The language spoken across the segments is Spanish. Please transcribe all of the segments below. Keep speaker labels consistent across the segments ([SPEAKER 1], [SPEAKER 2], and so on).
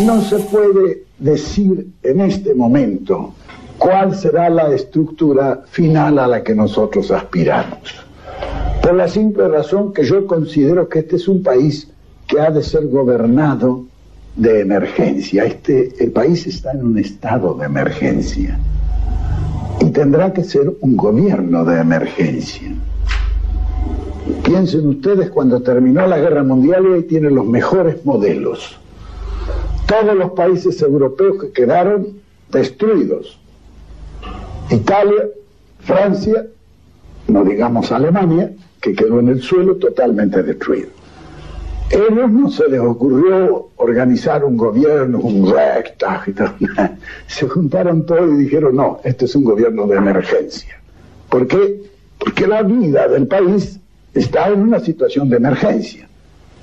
[SPEAKER 1] No se puede decir en este momento cuál será la estructura final a la que nosotros aspiramos. Por la simple razón que yo considero que este es un país que ha de ser gobernado de emergencia. El país está en un estado de emergencia y tendrá que ser un gobierno de emergencia. Piensen ustedes, cuando terminó la Guerra Mundial, y ahí tienen los mejores modelos. Todos los países europeos que quedaron destruidos. Italia, Francia, no digamos Alemania, que quedó en el suelo totalmente destruido. A ellos no se les ocurrió organizar un gobierno, un Reichstag y tal. Se juntaron todos y dijeron, no, este es un gobierno de emergencia. ¿Por qué? Porque la vida del país está en una situación de emergencia.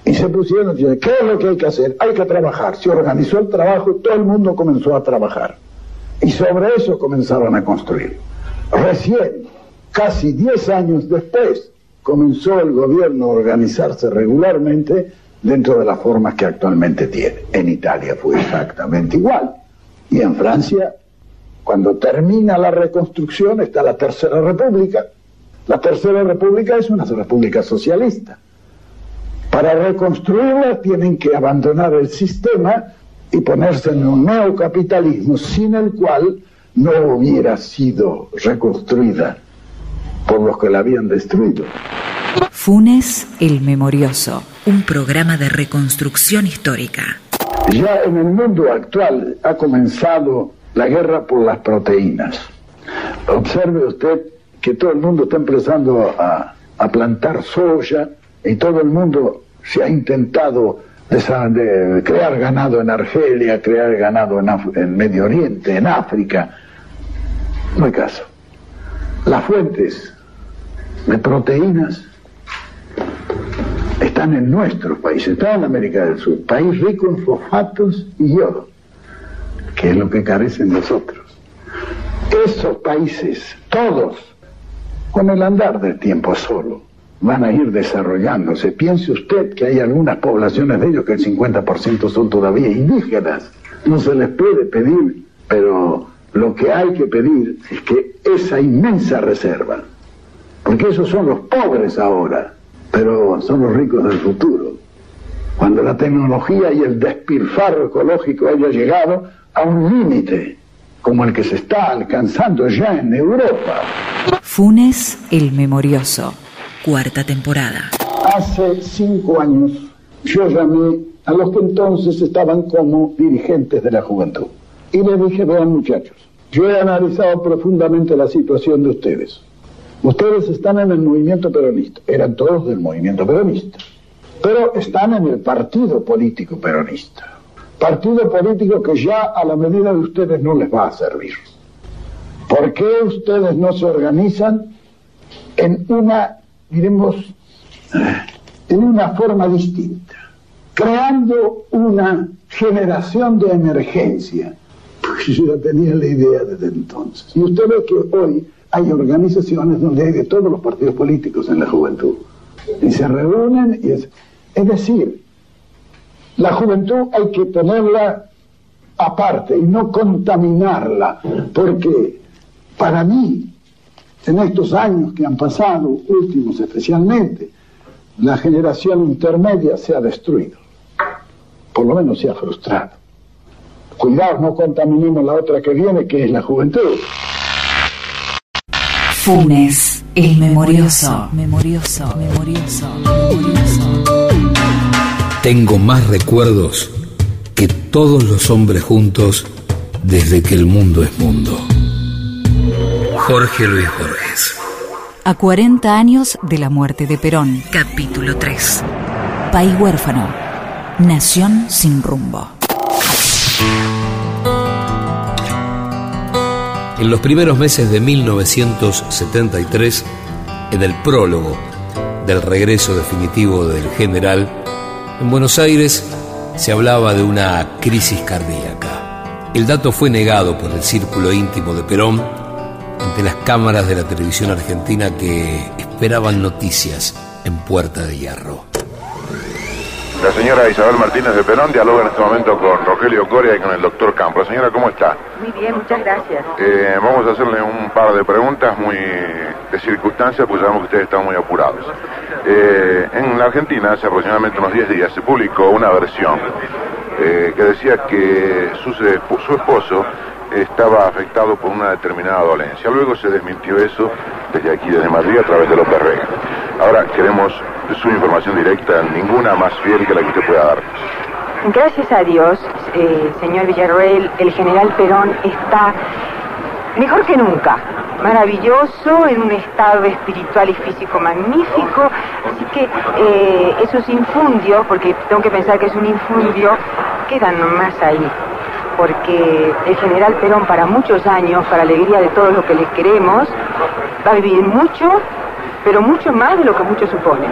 [SPEAKER 1] Y se pusieron, ¿qué es lo que hay que hacer? Hay que trabajar. Se organizó el trabajo, todo el mundo comenzó a trabajar. Y sobre eso comenzaron a construir. Recién, casi 10 años después, comenzó el gobierno a organizarse regularmente dentro de las formas que actualmente tiene. En Italia fue exactamente igual. Y en Francia, cuando termina la reconstrucción, está la Tercera República. La Tercera República es una república socialista. Para reconstruirla tienen que abandonar el sistema y ponerse en un neocapitalismo sin el cual no hubiera sido reconstruida por los que la habían destruido.
[SPEAKER 2] Funes el Memorioso, un programa de reconstrucción histórica.
[SPEAKER 1] Ya en el mundo actual ha comenzado la guerra por las proteínas. Observe usted que todo el mundo está empezando a plantar soya y todo el mundo se ha intentado de crear ganado en Argelia, crear ganado en Medio Oriente, en África. No hay caso. Las fuentes de proteínas están en nuestros países, están en América del Sur, país rico en fosfatos y yodo, que es lo que carecen los otros. Esos países, todos, con el andar del tiempo solo, van a ir desarrollándose. Piense usted que hay algunas poblaciones de ellos que el 50% son todavía indígenas. No se les puede pedir, pero lo que hay que pedir es que esa inmensa reserva, porque esos son los pobres ahora, pero son los ricos del futuro. Cuando la tecnología y el despilfarro ecológico haya llegado a un límite como el que se está alcanzando ya en Europa.
[SPEAKER 2] Funes el Memorioso, 4ª temporada.
[SPEAKER 1] Hace 5 años yo llamé a los que entonces estaban como dirigentes de la juventud y les dije, vean muchachos, yo he analizado profundamente la situación de ustedes. Ustedes están en el movimiento peronista, eran todos del movimiento peronista, pero están en el partido político peronista. Partido político que ya a la medida de ustedes no les va a servir. ¿Por qué ustedes no se organizan en una, diremos, en una forma distinta? Creando una generación de emergencia. Pues yo ya tenía la idea desde entonces. Y usted ve que hoy hay organizaciones donde hay de todos los partidos políticos en la juventud. Y se reúnen y es decir, la juventud hay que ponerla aparte y no contaminarla, porque para mí, en estos años que han pasado, últimos especialmente, la generación intermedia se ha destruido, por lo menos se ha frustrado. Cuidado, no contaminemos la otra que viene, que es la juventud.
[SPEAKER 2] Funes el Memorioso, memorioso, memorioso, memorioso.
[SPEAKER 3] Tengo más recuerdos que todos los hombres juntos desde que el mundo es mundo. Jorge Luis Borges.
[SPEAKER 2] A 40 años de la muerte de Perón. Capítulo 3. País huérfano. Nación sin rumbo.
[SPEAKER 3] En los primeros meses de 1973, en el prólogo del regreso definitivo del general, en Buenos Aires se hablaba de una crisis cardíaca. El dato fue negado por el círculo íntimo de Perón ante las cámaras de la televisión argentina que esperaban noticias en Puerta de Hierro.
[SPEAKER 4] La señora Isabel Martínez de Perón dialoga en este momento con Rogelio Coria y con el doctor Campo. Señora, ¿cómo está?
[SPEAKER 5] Muy bien, muchas gracias.
[SPEAKER 4] Vamos a hacerle un par de preguntas muy de circunstancia, pues sabemos que ustedes están muy apurados. En la Argentina, hace aproximadamente unos 10 días, se publicó una versión que decía que su esposo estaba afectado por una determinada dolencia. Luego se desmintió eso desde aquí, desde Madrid, a través de López Rega. Ahora queremos su información directa, ninguna más fiel que la que usted pueda dar.
[SPEAKER 5] Gracias a Dios, señor Villarroel, el general Perón está mejor que nunca. Maravilloso, en un estado espiritual y físico magnífico. Así que esos infundios, porque tengo que pensar que es un infundio, quedan nomás ahí. Porque el general Perón, para muchos años, para alegría de todos los que les queremos, va a vivir mucho, pero mucho más de lo que muchos suponen.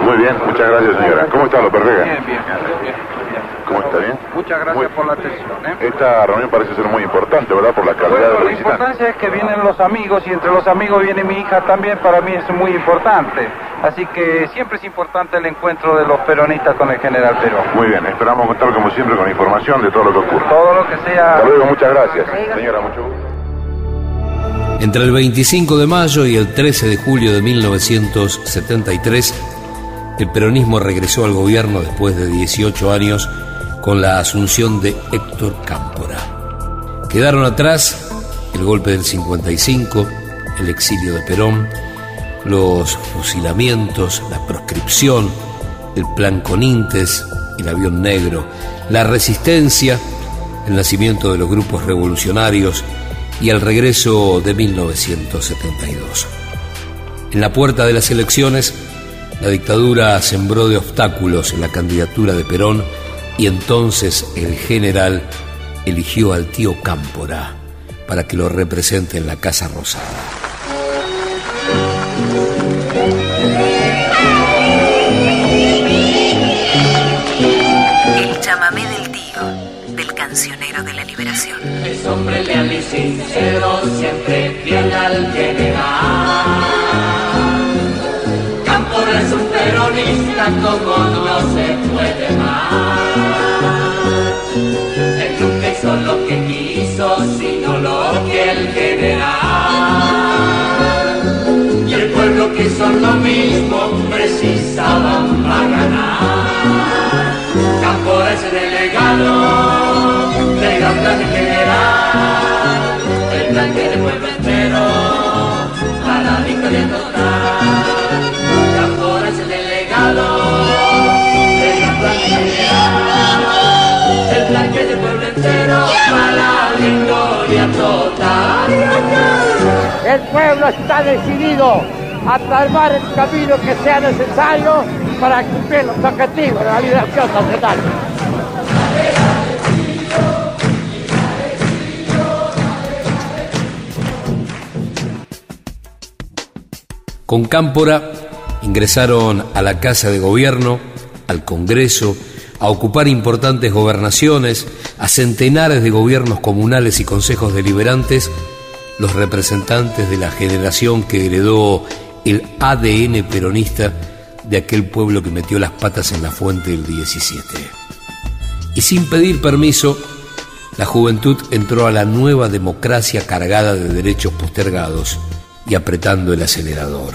[SPEAKER 4] Muy bien, muchas gracias, señora. ¿Cómo está López Rega?
[SPEAKER 6] Bien.
[SPEAKER 4] ¿Cómo está? ¿Bien?
[SPEAKER 6] Muchas gracias por la atención.
[SPEAKER 4] Esta reunión parece ser muy importante, ¿verdad? Por la calidad de los
[SPEAKER 6] La
[SPEAKER 4] visitantes.
[SPEAKER 6] importancia es que vienen los amigos, y entre los amigos viene mi hija también. Para mí es muy importante. Así que siempre es importante el encuentro de los peronistas con el general Perón.
[SPEAKER 4] Muy bien, esperamos contar como siempre con información de todo lo que ocurre.
[SPEAKER 6] Todo lo que sea...
[SPEAKER 4] Hasta luego, muchas gracias. Señora, mucho gusto.
[SPEAKER 3] Entre el 25 de mayo y el 13 de julio de 1973, el peronismo regresó al gobierno después de 18 años con la asunción de Héctor Cámpora. Quedaron atrás el golpe del 55, el exilio de Perón, los fusilamientos, la proscripción, el plan Conintes, el avión negro, la resistencia, el nacimiento de los grupos revolucionarios y el regreso de 1972. En la puerta de las elecciones, la dictadura sembró de obstáculos en la candidatura de Perón y entonces el general eligió al tío Cámpora para que lo represente en la Casa Rosada.
[SPEAKER 2] El chamamé del tío, del cancionero de la liberación.
[SPEAKER 7] Es hombre leal y sincero, siempre fiel al general. Cámpora es un peronista como no se puede más. Él nunca hizo lo que quiso, sino lo que el general. Y el pueblo quiso lo mismo, precisaban para ganar. Cámpora es el delegado del gran plan general, el plan que el pueblo entero a la victoria total. Cámpora es el delegado del gran plan general, el plan que el pueblo entero a la victoria total.
[SPEAKER 8] El pueblo está decidido a tomar el camino que sea necesario para cumplir los objetivos de la liberación nacional.
[SPEAKER 3] Con Cámpora ingresaron a la Casa de Gobierno, al Congreso, a ocupar importantes gobernaciones, a centenares de gobiernos comunales y consejos deliberantes, los representantes de la generación que heredó el ADN peronista de aquel pueblo que metió las patas en la fuente del 17. Y sin pedir permiso, la juventud entró a la nueva democracia cargada de derechos postergados y apretando el acelerador.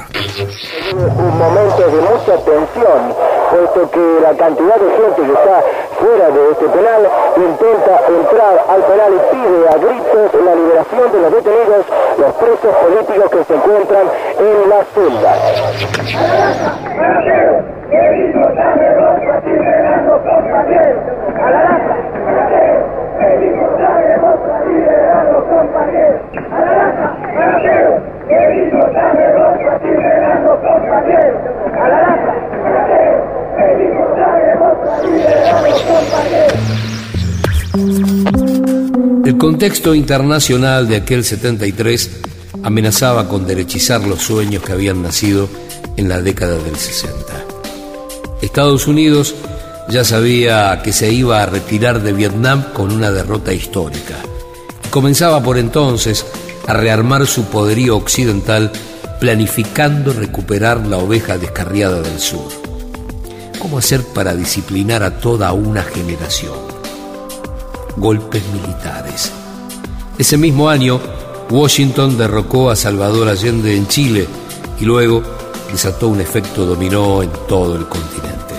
[SPEAKER 8] Un momento de mucha tensión, puesto que la cantidad de gente que está fuera de este penal intenta entrar al penal y pide a gritos la liberación de los detenidos, los presos políticos que se encuentran en las celdas.
[SPEAKER 3] El contexto internacional de aquel 73 amenazaba con derechizar los sueños que habían nacido en la década del 60. Estados Unidos ya sabía que se iba a retirar de Vietnam con una derrota histórica y comenzaba por entonces a rearmar su poderío occidental, planificando recuperar la oveja descarriada del sur. cómo hacer para disciplinar a toda una generación. Golpes militares. Ese mismo año, Washington derrocó a Salvador Allende en Chile y luego desató un efecto dominó en todo el continente.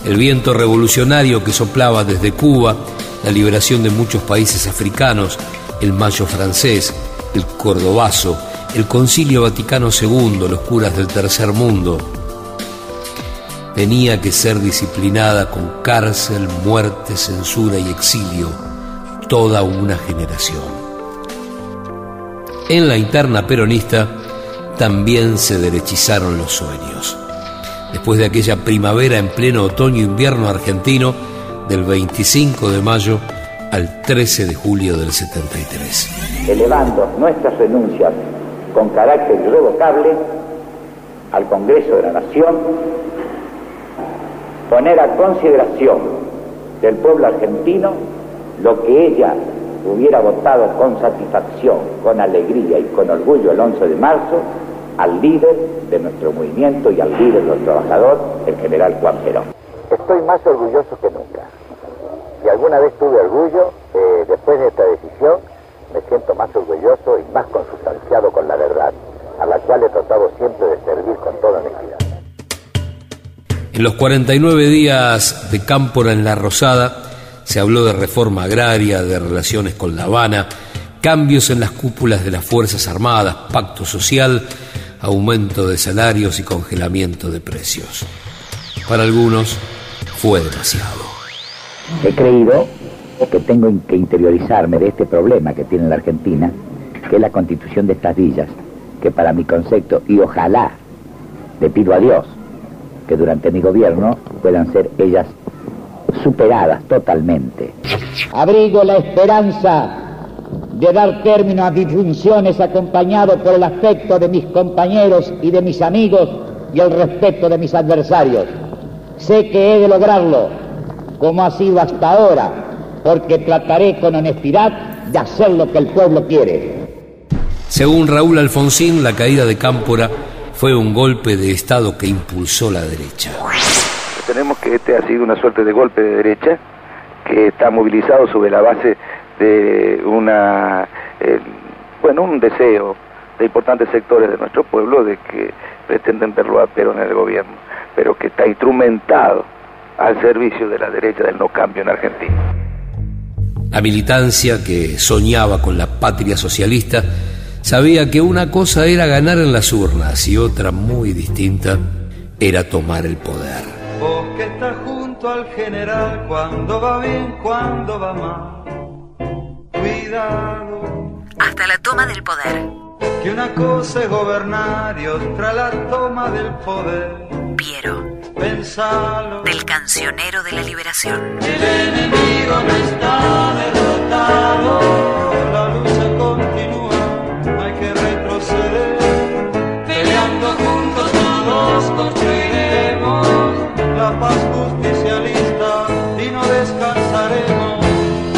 [SPEAKER 3] El viento revolucionario que soplaba desde Cuba, la liberación de muchos países africanos, el Mayo francés, el Cordobazo, el Concilio Vaticano II, los curas del Tercer Mundo, tenía que ser disciplinada con cárcel, muerte, censura y exilio toda una generación. En la interna peronista también se derechizaron los sueños. Después de aquella primavera en pleno otoño-invierno argentino, del 25 de mayo al 13 de julio del 73.
[SPEAKER 9] Elevando nuestras renuncias con carácter irrevocable al Congreso de la Nación, poner a consideración del pueblo argentino lo que ella hubiera votado con satisfacción, con alegría y con orgullo el 11 de marzo, al líder de nuestro movimiento y al líder de los trabajadores, el general Juan Perón.
[SPEAKER 8] Estoy más orgulloso que nunca. Si alguna vez tuve orgullo, después de esta decisión, me siento más orgulloso y más consustanciado con la verdad, a la cual he tratado siempre de servir con toda honestidad.
[SPEAKER 3] En los 49 días de Cámpora en La Rosada, se habló de reforma agraria, de relaciones con La Habana, cambios en las cúpulas de las Fuerzas Armadas, pacto social, aumento de salarios y congelamiento de precios. Para algunos fue demasiado.
[SPEAKER 9] He creído que tengo que interiorizarme de este problema que tiene la Argentina, que es la constitución de estas villas, que para mi concepto, y ojalá, le pido a Dios, que durante mi gobierno puedan ser ellas superadas totalmente. Abrigo la esperanza de dar término a mis funciones acompañado por el afecto de mis compañeros y de mis amigos y el respeto de mis adversarios. Sé que he de lograrlo, como ha sido hasta ahora, porque trataré con honestidad de hacer lo que el pueblo quiere.
[SPEAKER 3] Según Raúl Alfonsín, la caída de Cámpora fue un golpe de Estado que impulsó la derecha.
[SPEAKER 10] Tenemos que este ha sido una suerte de golpe de derecha que está movilizado sobre la base de un deseo de importantes sectores de nuestro pueblo de que pretenden verlo a Perón en el gobierno, pero que está instrumentado al servicio de la derecha del no cambio en Argentina.
[SPEAKER 3] La militancia que soñaba con la patria socialista sabía que una cosa era ganar en las urnas y otra muy distinta era tomar el poder.
[SPEAKER 6] Vos que estás junto al general, cuando va bien, cuando va mal, cuidado.
[SPEAKER 2] Hasta la toma del poder.
[SPEAKER 6] Que una cosa es gobernar y otra la toma del poder.
[SPEAKER 2] Piero.
[SPEAKER 6] Pensalo.
[SPEAKER 2] Del cancionero de la liberación.
[SPEAKER 6] El enemigo no está derrotado, la lucha continúa, no hay que retroceder. Peleando juntos todos construiremos la paz justicialista y no descansaremos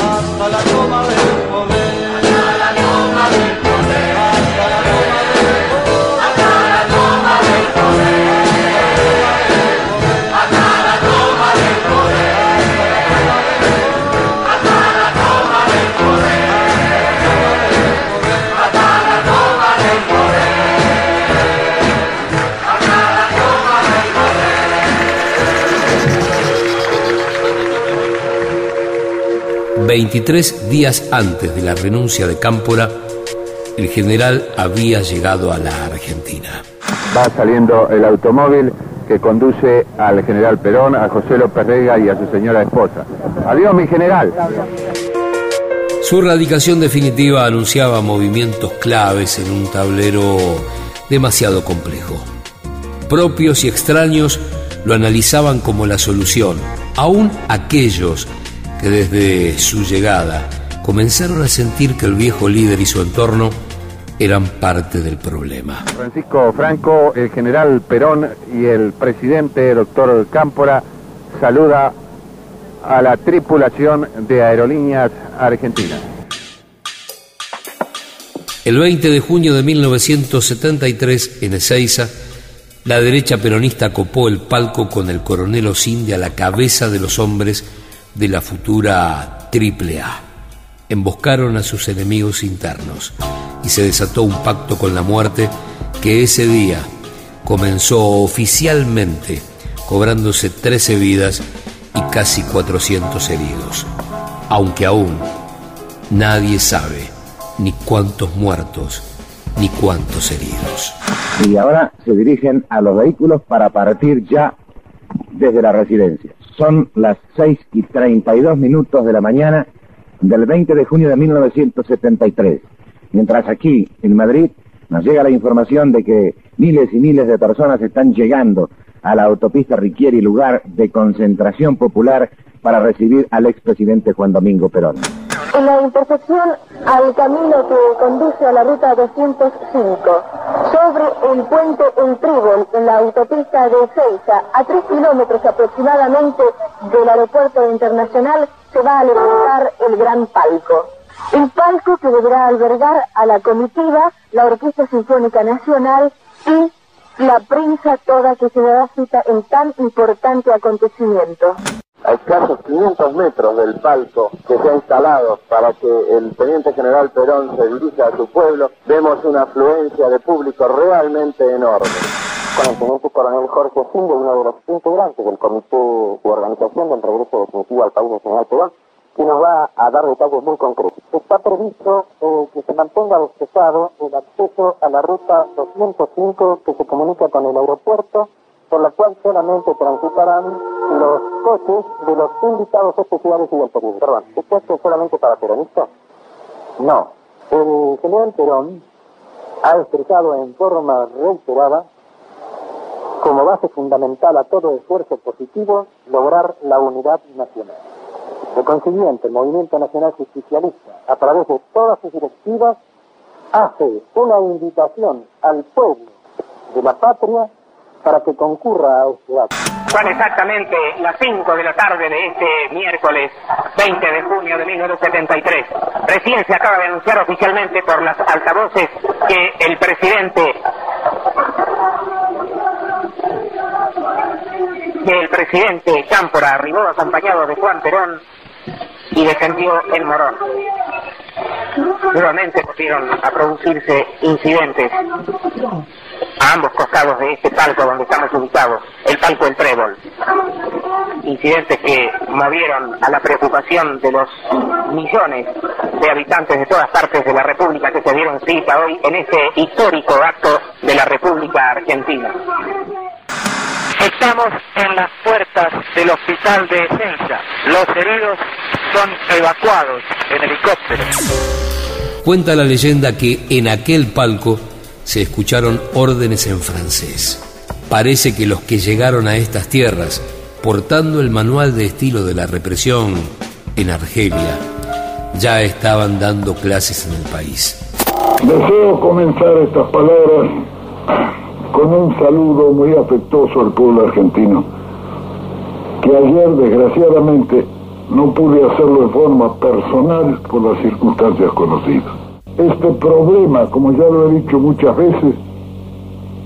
[SPEAKER 6] hasta la toma del poder. Hasta la toma del poder. Hasta la toma del poder. Hasta la toma del poder. Hasta la toma del poder. Hasta la toma del poder. Hasta la toma del poder.
[SPEAKER 3] 23 días antes de la renuncia de Cámpora, el general había llegado a la Argentina.
[SPEAKER 10] Va saliendo el automóvil que conduce al general Perón, a José López Rega y a su señora esposa. ¡Adiós, mi general!
[SPEAKER 3] Su radicación definitiva anunciaba movimientos claves en un tablero demasiado complejo. Propios y extraños lo analizaban como la solución, aún aquellos que desde su llegada comenzaron a sentir que el viejo líder y su entorno eran parte del problema.
[SPEAKER 10] Francisco Franco, el general Perón y el presidente doctor Cámpora saluda a la tripulación de Aerolíneas Argentinas.
[SPEAKER 3] El 20 de junio de 1973, en Ezeiza, la derecha peronista copó el palco con el coronel Osinde a la cabeza de los hombres de la futura AAA. Emboscaron a sus enemigos internos y se desató un pacto con la muerte que ese día comenzó oficialmente cobrándose 13 vidas y casi 400 heridos, aunque aún nadie sabe ni cuántos muertos ni cuántos heridos.
[SPEAKER 9] Y ahora se dirigen a los vehículos para partir ya desde la residencia. Son las 6:32 de la mañana del 20 de junio de 1973. Mientras aquí, en Madrid, nos llega la información de que miles y miles de personas están llegando a la autopista Riquieri, lugar de concentración popular para recibir al expresidente Juan Domingo Perón.
[SPEAKER 11] En la intersección al camino que conduce a la ruta 205, sobre el puente El Trébol, en la autopista de Ezeiza, a 3 kilómetros aproximadamente del aeropuerto internacional, se va a levantar el gran palco. El palco que deberá albergar a la comitiva, la Orquesta Sinfónica Nacional y la prensa toda que se dará cita en tan importante acontecimiento.
[SPEAKER 8] A escasos 500 metros del palco que se ha instalado para que el teniente general Perón se dirija a su pueblo, vemos una afluencia de público realmente enorme. Con el teniente coronel Jorge Osinde, uno de los integrantes del comité de organización del regreso definitivo al país del general Perón, que nos va a dar detalles muy concretos. Está previsto que se mantenga despejado el acceso a la ruta 205 que se comunica con el aeropuerto, por la cual solamente transitarán los coches de los invitados especiales y del periodismo. Perdón, ¿es esto solamente para peronistas? No. El general Perón ha expresado en forma reiterada, como base fundamental a todo esfuerzo positivo, lograr la unidad nacional. De consiguiente, el Movimiento Nacional Justicialista, a través de todas sus directivas, hace una invitación al pueblo de la patria para que concurra a este acto.
[SPEAKER 12] Son exactamente las 5 de la tarde de este miércoles 20 de junio de 1973. Recién se acaba de anunciar oficialmente por las altavoces que el presidente Cámpora arribó acompañado de Juan Perón y defendió el Morón. Nuevamente volvieron a producirse incidentes a ambos costados de este palco donde estamos ubicados, el palco El Trébol. Incidentes que movieron a la preocupación de los millones de habitantes de todas partes de la República que se dieron cita hoy en este histórico acto de la República Argentina. Estamos en las puertas del hospital de Ezeiza. Los heridos son evacuados en helicóptero.
[SPEAKER 3] Cuenta la leyenda que en aquel palco se escucharon órdenes en francés. Parece que los que llegaron a estas tierras portando el manual de estilo de la represión en Argelia ya estaban dando clases en el país.
[SPEAKER 1] Deseo comenzar estas palabras con un saludo muy afectuoso al pueblo argentino, que ayer desgraciadamente no pude hacerlo de forma personal por las circunstancias conocidas. Este problema, como ya lo he dicho muchas veces,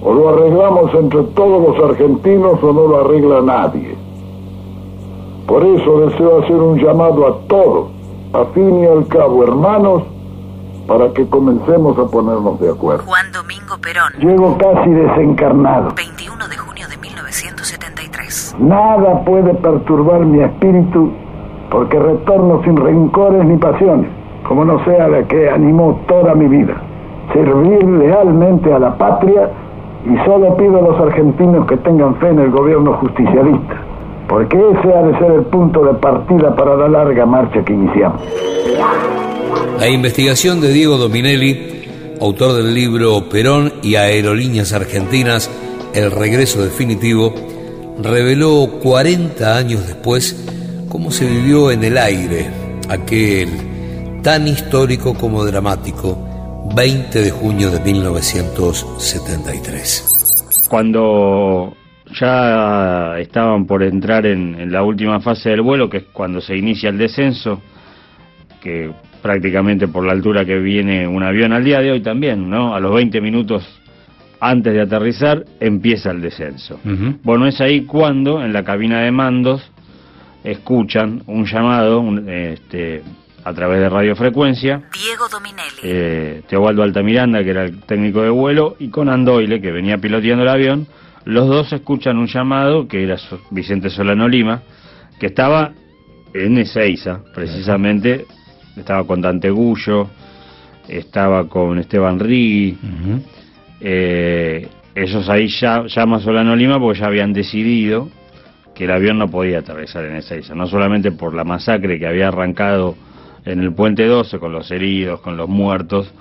[SPEAKER 1] o lo arreglamos entre todos los argentinos o no lo arregla nadie. Por eso deseo hacer un llamado a todos, a fin y al cabo hermanos, para que comencemos a ponernos de acuerdo.
[SPEAKER 2] Juan Domingo Perón.
[SPEAKER 1] Llego casi desencarnado.
[SPEAKER 2] 21 de junio de 1973.
[SPEAKER 1] Nada puede perturbar mi espíritu, porque retorno sin rencores ni pasiones, como no sea la que animó toda mi vida. Servir lealmente a la patria, y solo pido a los argentinos que tengan fe en el gobierno justicialista, porque ese ha de ser el punto de partida para la larga marcha que iniciamos.
[SPEAKER 3] La investigación de Diego Dominelli, autor del libro Perón y Aerolíneas Argentinas, El regreso definitivo, reveló 40 años después cómo se vivió en el aire aquel tan histórico como dramático 20 de junio de 1973.
[SPEAKER 13] Cuando ya estaban por entrar en la última fase del vuelo, que es cuando se inicia el descenso, que prácticamente por la altura que viene un avión al día de hoy también, ¿no? A los 20 minutos antes de aterrizar, empieza el descenso. Bueno, es ahí cuando, en la cabina de mandos, escuchan un llamado a través de radiofrecuencia.
[SPEAKER 2] Diego Dominelli.
[SPEAKER 13] Teobaldo Altamiranda, que era el técnico de vuelo, y Conan Doyle, que venía piloteando el avión. Los dos escuchan un llamado, que era Vicente Solano Lima, que estaba en Ezeiza, precisamente. Estaba con Dante Gullo, estaba con Esteban Rigui. Ellos ahí llama Solano Lima porque ya habían decidido que el avión no podía aterrizar en Ezeiza, no solamente por la masacre que había arrancado en el Puente 12, con los heridos, con los muertos,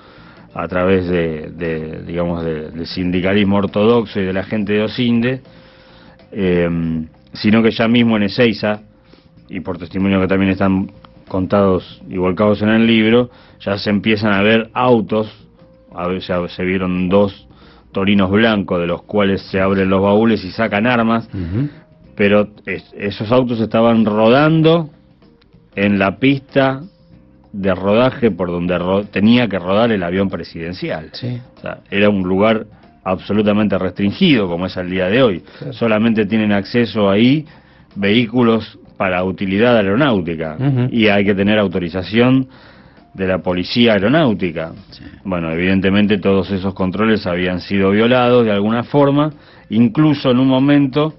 [SPEAKER 13] a través del sindicalismo ortodoxo y de la gente de Osinde, sino que ya mismo en Ezeiza, y por testimonios que también están contados y volcados en el libro, ya se empiezan a ver autos, ya se vieron 2 torinos blancos, de los cuales se abren los baúles y sacan armas, pero esos autos estaban rodando en la pista de rodaje por donde tenía que rodar el avión presidencial. O sea, era un lugar absolutamente restringido, como es al día de hoy. Solamente tienen acceso ahí vehículos para utilidad aeronáutica, y hay que tener autorización de la policía aeronáutica. Bueno, evidentemente todos esos controles habían sido violados de alguna forma. Incluso en un momento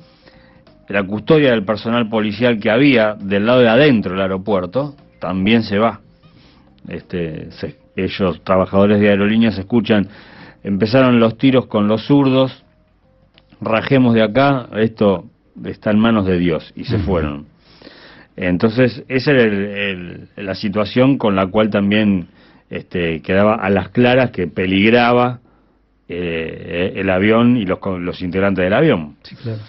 [SPEAKER 13] la custodia del personal policial que había del lado de adentro del aeropuerto también se va. Ellos, trabajadores de aerolíneas, escuchan: empezaron los tiros con los zurdos, rajemos de acá, esto está en manos de Dios, y se fueron. Entonces esa era la situación con la cual también quedaba a las claras que peligraba el avión y los integrantes del avión.
[SPEAKER 14] Sí, claro.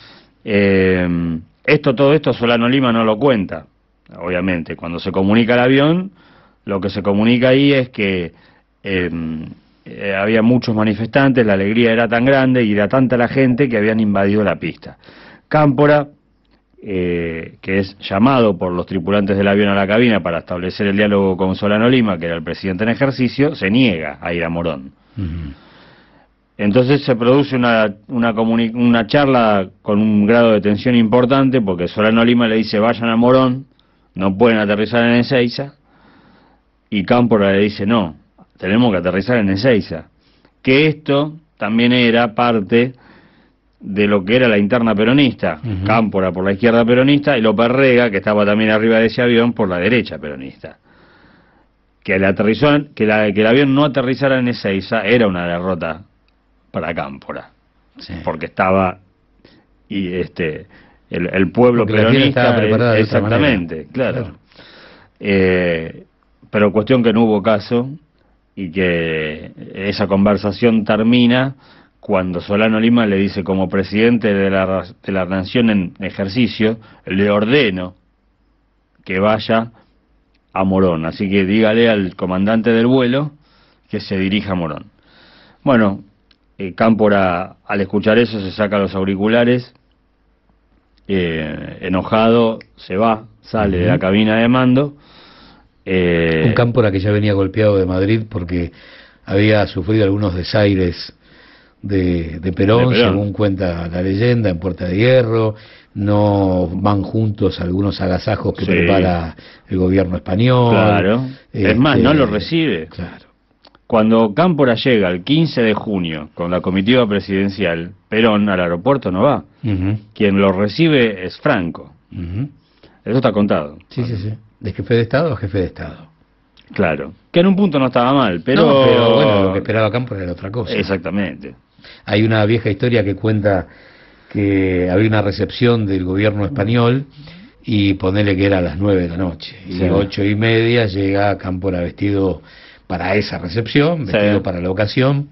[SPEAKER 13] Todo esto Solano Lima no lo cuenta, obviamente. Cuando se comunica el avión, lo que se comunica ahí es que había muchos manifestantes, la alegría era tan grande y era tanta la gente que habían invadido la pista. Cámpora, que es llamado por los tripulantes del avión a la cabina para establecer el diálogo con Solano Lima, que era el presidente en ejercicio, se niega a ir a Morón. Entonces se produce una charla con un grado de tensión importante, porque Solano Lima le dice: vayan a Morón, no pueden aterrizar en Ezeiza, y Cámpora le dice: no, tenemos que aterrizar en Ezeiza. Que esto también era parte de lo que era la interna peronista. Cámpora por la izquierda peronista y López Rega, que estaba también arriba de ese avión, por la derecha peronista. Que el avión no aterrizara en Ezeiza era una derrota para Cámpora, porque estaba el pueblo porque peronista
[SPEAKER 14] preparada
[SPEAKER 13] exactamente, claro. Pero cuestión que no hubo caso, y que esa conversación termina cuando Solano Lima le dice: como presidente de la nación en ejercicio, le ordeno que vaya a Morón, así que dígale al comandante del vuelo que se dirija a Morón. Bueno, Cámpora, al escuchar eso, se saca los auriculares, enojado, se va, sale de la cabina de mando.
[SPEAKER 14] Un Cámpora que ya venía golpeado de Madrid porque había sufrido algunos desaires de Perón, según cuenta la leyenda, en Puerta de Hierro. No van juntos algunos agasajos que prepara el gobierno español.
[SPEAKER 13] Claro, es más, no lo recibe.
[SPEAKER 14] Claro.
[SPEAKER 13] Cuando Cámpora llega el 15 de junio con la comitiva presidencial, Perón al aeropuerto no va. Quien lo recibe es Franco. Eso está contado.
[SPEAKER 14] Sí. De jefe de Estado a jefe de Estado.
[SPEAKER 13] Claro, que en un punto no estaba mal, pero...
[SPEAKER 14] No, pero bueno, lo que esperaba Cámpora era otra cosa.
[SPEAKER 13] Exactamente.
[SPEAKER 14] Hay una vieja historia que cuenta que había una recepción del gobierno español y ponele que era a las 9 de la noche. Y a 8:30 llega Cámpora vestido para esa recepción, vestido para la ocasión.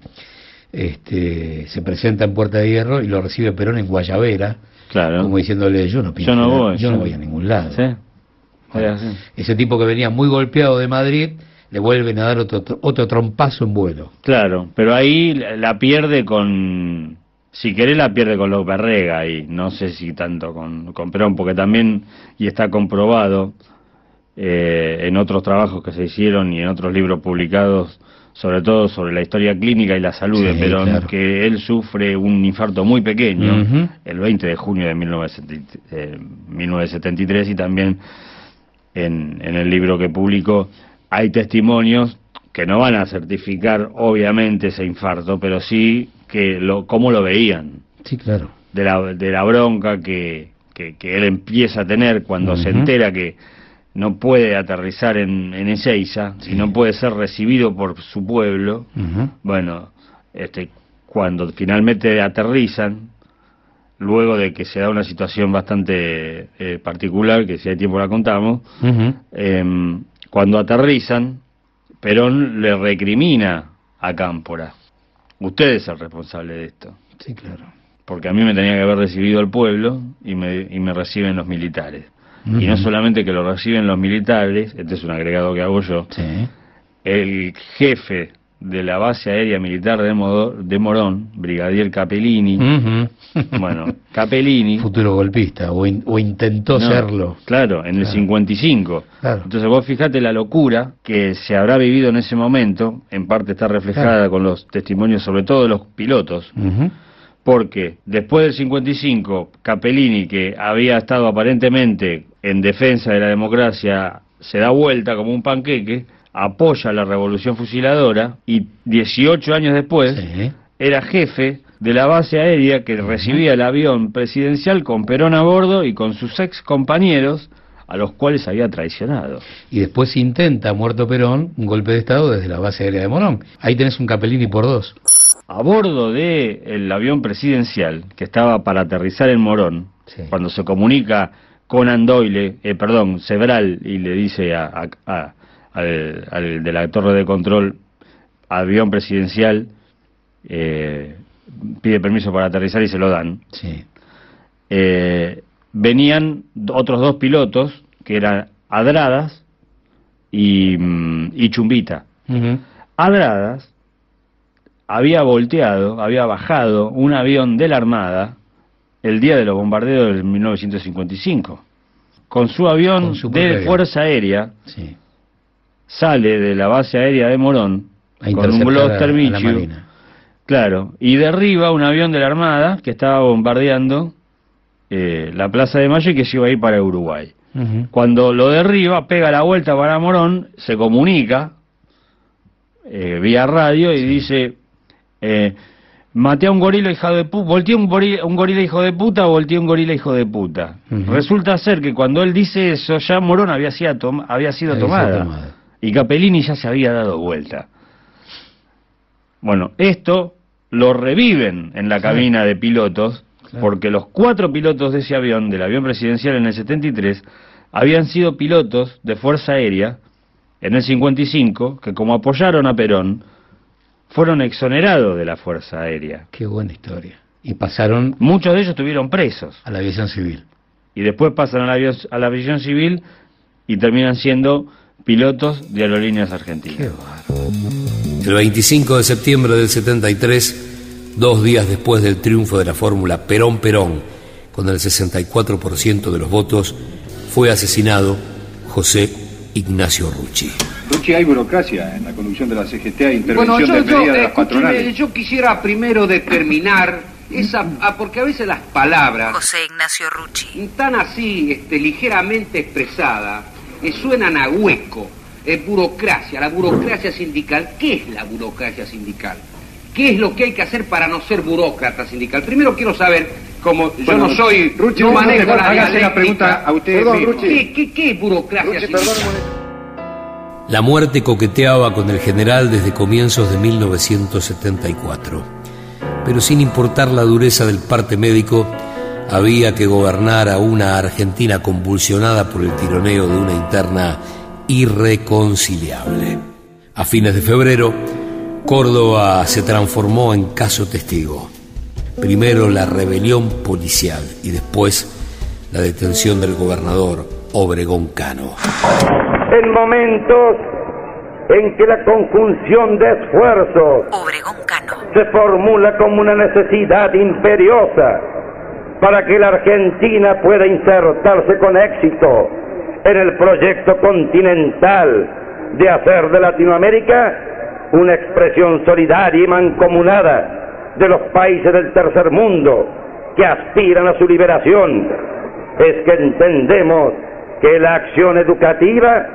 [SPEAKER 14] Se presenta en Puerta de Hierro y lo recibe Perón en Guayabera, como diciéndole: yo no voy a ningún lado. Bueno, ese tipo que venía muy golpeado de Madrid, le vuelven a dar otro trompazo en vuelo.
[SPEAKER 13] Claro, pero ahí la pierde con... Si querés, la pierde con López Rega, y no sé si tanto con Perón, porque también, y está comprobado, en otros trabajos que se hicieron y en otros libros publicados, sobre todo sobre la historia clínica y la salud de Perón, claro, que él sufre un infarto muy pequeño, el 20 de junio de 1973, y también en el libro que publicó hay testimonios que no van a certificar obviamente ese infarto, pero sí que cómo lo veían.
[SPEAKER 14] Sí, claro.
[SPEAKER 13] De la bronca que él empieza a tener cuando se entera que no puede aterrizar en Ezeiza, y no puede ser recibido por su pueblo. Bueno, cuando finalmente aterrizan, luego de que se da una situación bastante particular, que si hay tiempo la contamos, cuando aterrizan, Perón le recrimina a Cámpora: usted es el responsable de esto.
[SPEAKER 14] Sí, claro.
[SPEAKER 13] Porque a mí me tenía que haber recibido el pueblo y me reciben los militares. Y no solamente que lo reciben los militares, este es un agregado que hago yo, el jefe de la base aérea militar de Morón, brigadier Capellini, bueno, Capellini...
[SPEAKER 14] Futuro golpista, o intentó serlo.
[SPEAKER 13] Claro, en el 55. Claro. Entonces vos fijate la locura que se habrá vivido en ese momento, en parte está reflejada con los testimonios sobre todo de los pilotos, porque después del 55, Capellini, que había estado aparentemente en defensa de la democracia, se da vuelta como un panqueque, apoya la revolución fusiladora, y 18 años después era jefe de la base aérea que recibía el avión presidencial con Perón a bordo y con sus ex compañeros, a los cuales había traicionado.
[SPEAKER 14] Y después intenta, muerto Perón, un golpe de Estado desde la base aérea de Morón. Ahí tenés un Capellini por dos.
[SPEAKER 13] A bordo del avión presidencial, que estaba para aterrizar en Morón, cuando se comunica Conan Doyle, Sebral, y le dice al de la torre de control: avión presidencial, pide permiso para aterrizar, y se lo dan. Venían otros dos pilotos, que eran Adradas y Chumbita. Adradas había bajado un avión de la Armada el día de los bombardeos del 1955. Con su avión de Fuerza Aérea, sale de la base aérea de Morón con un Gloster Michu, claro, y derriba un avión de la Armada que estaba bombardeando la Plaza de Mayo y que se iba a ir para Uruguay. Cuando lo derriba, pega la vuelta para Morón, se comunica vía radio y dice: maté a un gorila hijo de puta, volteé un gorila hijo de puta, volteé un gorila hijo de puta. Resulta ser que cuando él dice eso, ya Morón había sido tomada, y Capellini ya se había dado vuelta. Bueno, esto lo reviven en la cabina de pilotos, porque los 4 pilotos de ese avión, del avión presidencial en el 73, habían sido pilotos de Fuerza Aérea en el 55, que como apoyaron a Perón, fueron exonerados de la Fuerza Aérea.
[SPEAKER 14] Qué buena historia. Y pasaron...
[SPEAKER 13] Muchos de ellos estuvieron presos.
[SPEAKER 14] A la aviación civil.
[SPEAKER 13] Y después pasan a la aviación civil y terminan siendo pilotos de Aerolíneas Argentinas.
[SPEAKER 14] Qué bárbaro.
[SPEAKER 3] El 25 de septiembre del 73, 2 días después del triunfo de la fórmula Perón-Perón, con el 64% de los votos, fue asesinado José Ignacio Rucci.
[SPEAKER 15] Rucci, hay burocracia en la conducción de la CGT, hay intervención de medidas de las patronales.
[SPEAKER 16] Yo quisiera primero determinar porque a veces las palabras
[SPEAKER 2] José Ignacio Rucci,
[SPEAKER 16] tan así ligeramente expresadas, suenan a hueco. Burocracia, la burocracia sindical. ¿Qué es la burocracia sindical? ¿Qué es lo que hay que hacer para no ser burócrata sindical? Primero quiero saber, como yo no soy,
[SPEAKER 15] Rucci,
[SPEAKER 16] no manejo la
[SPEAKER 15] hágase la pregunta a usted mismo.
[SPEAKER 16] ¿Qué es burocracia sindical?
[SPEAKER 3] La muerte coqueteaba con el general desde comienzos de 1974, pero sin importar la dureza del parte médico, había que gobernar a una Argentina convulsionada por el tironeo de una interna irreconciliable. A fines de febrero, Córdoba se transformó en caso testigo. Primero la rebelión policial y después la detención del gobernador Obregón Cano.
[SPEAKER 17] En momentos en que la conjunción de esfuerzos se formula como una necesidad imperiosa para que la Argentina pueda insertarse con éxito en el proyecto continental de hacer de Latinoamérica una expresión solidaria y mancomunada de los países del tercer mundo que aspiran a su liberación, es que entendemos que la acción educativa